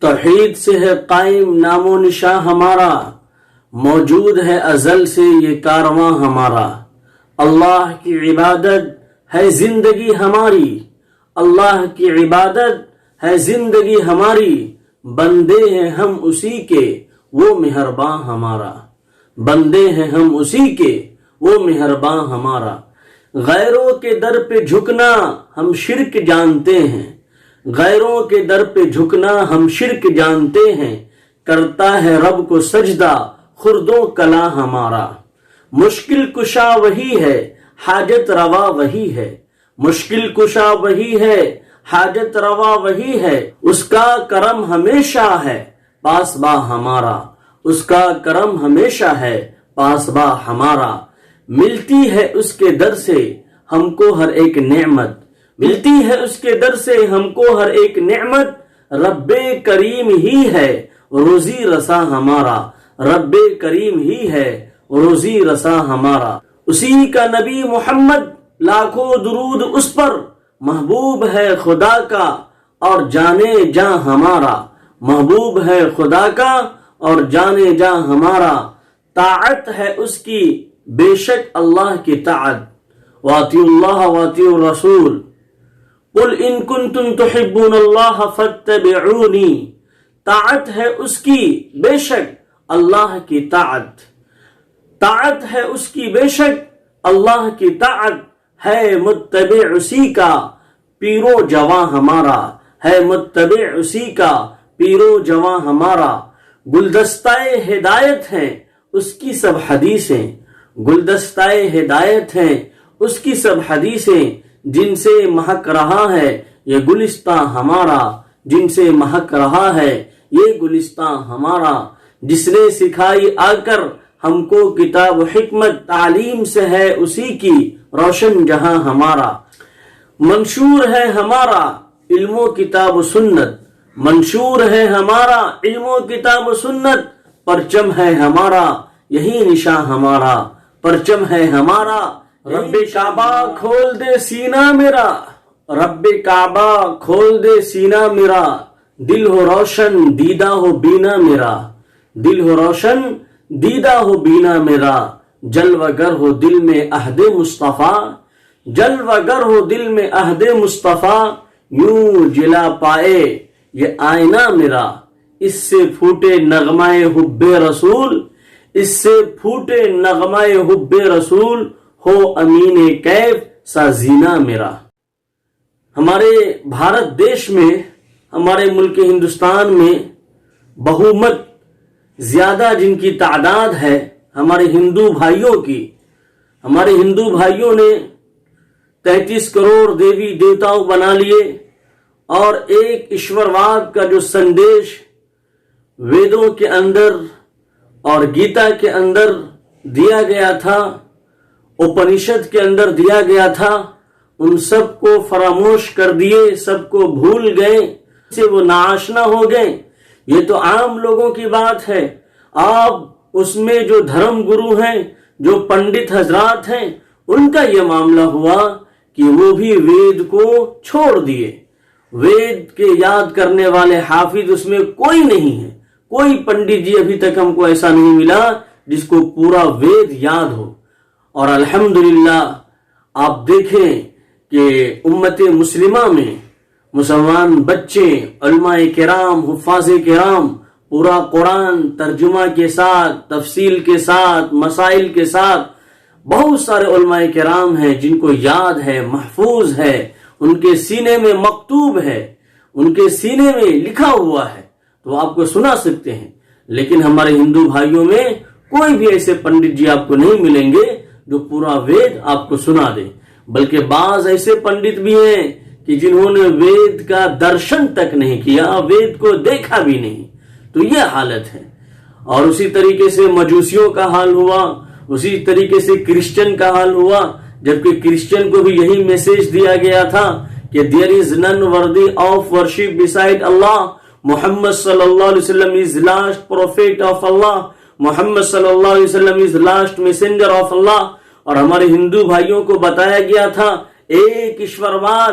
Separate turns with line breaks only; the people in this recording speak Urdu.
توحید سے ہے قائم نام و نشاں ہمارا، موجود ہے ازل سے یہ کارواں ہمارا۔ اللہ کی عبادت ہے زندگی ہماری، اللہ کی عبادت ہے زندگی ہماری، بندے ہیں ہم اسی کے وہ مہرباں ہمارا، بندے ہیں ہم اسی کے وہ مہرباں ہمارا۔ غیروں کے در پہ جھکنا ہم شرک جانتے ہیں، غیروں کے در پہ جھکنا ہم شرک جانتے ہیں، کرتا ہے رب کو سجدہ خرد و کلاں ہمارا۔ مشکل کشا وہی ہے حاجت روا وہی ہے، مشکل کشا وہی ہے حاجت روا وہی ہے، اس کا کرم ہمیشہ ہے پاسباں ہمارا، اس کا کرم ہمیشہ ہے پاسباں ہمارا۔ ملتی ہے اس کے در سے ہم کو ہر ایک نعمت، ملتی ہے اس کے در سے ہم کو ہر ایک نعمت، رب کریم ہی ہے روزی رساں ہمارا، رب کریم ہی ہے روزی رساں ہمارا۔ اسی کا نبی محمد لاکھوں درود اس پر، محبوب ہے خدا کا اور جانے جاں ہمارا، محبوب ہے خدا کا اور جانے جاں ہمارا۔ طاعت ہے اس کی بے شک اللہ کی طاعت، واطیعوا اللہ واطیعوا الرسول، قل ان کنتم تحبون اللہ فاتبعونی۔ طاعت ہے اس کی بے شک اللہ کی طاعت، طاعت ہے اس کی بے شک اللہ کی طاعت، ہے متبع اسی کا پیر و جواں ہمارا، ہے متبع اسی کا پیر و جواں ہمارا۔ گلدستہ ہدایت ہیں اس کی سب حدیثیں، گلدستہ ہدایت ہیں اس کی سب حدیثیں، جن سے مہک رہا ہے یہ گلستاں ہمارا، جن سے مہک رہا ہے یہ گلستاں ہمارا۔ جس نے سکھائی آ کر ہم کو کتاب و حکمت، تعلیم سے ہے اسی کی روشن جہاں ہمارا۔ منشور ہے ہمارا علم و کتاب و سنت، منشور ہے ہمارا علم و کتاب و سنت، پرچم ہے ہمارا یہی نشاں ہمارا، پرچم ہے ہمارا۔ رب کعبہ کھول دے سینہ میرا، رب کعبہ کھول دے سینہ میرا، دل ہو روشن دیدہ ہو بینا میرا، دل ہو روشن دیدہ ہو بینا میرا۔ جلوہ گر ہو دل میں عہد مصطفیٰ، جلوہ گر ہو دل میں عہد مصطفیٰ، یوں جلا پائے یہ آئینہ میرا، اس سے پھوٹے نغمہ حب رسول، اس سے پھوٹے نغمہ حب رسول، ہو امین کیف سا زینہ میرا۔ ہمارے بھارت دیش میں، ہمارے ملک ہندوستان میں بہومت زیادہ جن کی تعداد ہے ہمارے ہندو بھائیوں کی، ہمارے ہندو بھائیوں نے 33 کروڑ دیوی دیوتاؤں بنا لیے، اور ایک ایشورواد کا جو سندیش ویدوں کے اندر اور گیتا کے اندر دیا گیا تھا، اپنشد کے اندر دیا گیا تھا، ان سب کو فراموش کر دیے، سب کو بھول گئے، سے وہ ناآشنا ہو گئے۔ یہ تو عام لوگوں کی بات ہے، آپ اس میں جو دھرم گرو ہیں، جو پنڈت حضرات ہیں، ان کا یہ معاملہ ہوا کہ وہ بھی وید کو چھوڑ دیے، وید کے یاد کرنے والے حافظ اس میں کوئی نہیں ہے، کوئی پنڈت جی ابھی تک ہم کو ایسا نہیں ملا جس کو پورا وید یاد ہو۔ اور الحمدللہ آپ دیکھیں کہ امت مسلمہ میں مسلمان بچے، علماء کرام، حفاظ کرام پورا قرآن ترجمہ کے ساتھ، تفصیل کے ساتھ، مسائل کے ساتھ، بہت سارے علماء کرام ہیں جن کو یاد ہے، محفوظ ہے، ان کے سینے میں مکتوب ہے، ان کے سینے میں لکھا ہوا ہے، تو آپ کو سنا سکتے ہیں۔ لیکن ہمارے ہندو بھائیوں میں کوئی بھی ایسے پنڈت جی آپ کو نہیں ملیں گے جو پورا وید آپ کو سنا دے، بلکہ بعض ایسے پنڈت بھی ہیں کہ جنہوں نے وید کا درشن تک نہیں کیا، وید کو دیکھا بھی نہیں، تو یہ حالت ہے۔ اور اسی طریقے سے مجوسیوں کا حال ہوا، اسی طریقے سے کرسچن کا حال ہوا، جبکہ کرسچن کو بھی یہی میسج دیا گیا تھا کہ there is none worthy of worship beside Allah, Muhammad sallallahu alaihi wasallam is last prophet of Allah, Muhammad sallallahu alaihi wasallam is last messenger of Allah۔ اور ہمارے ہندو بھائیوں کو بتایا گیا تھا ایک ایشورواد،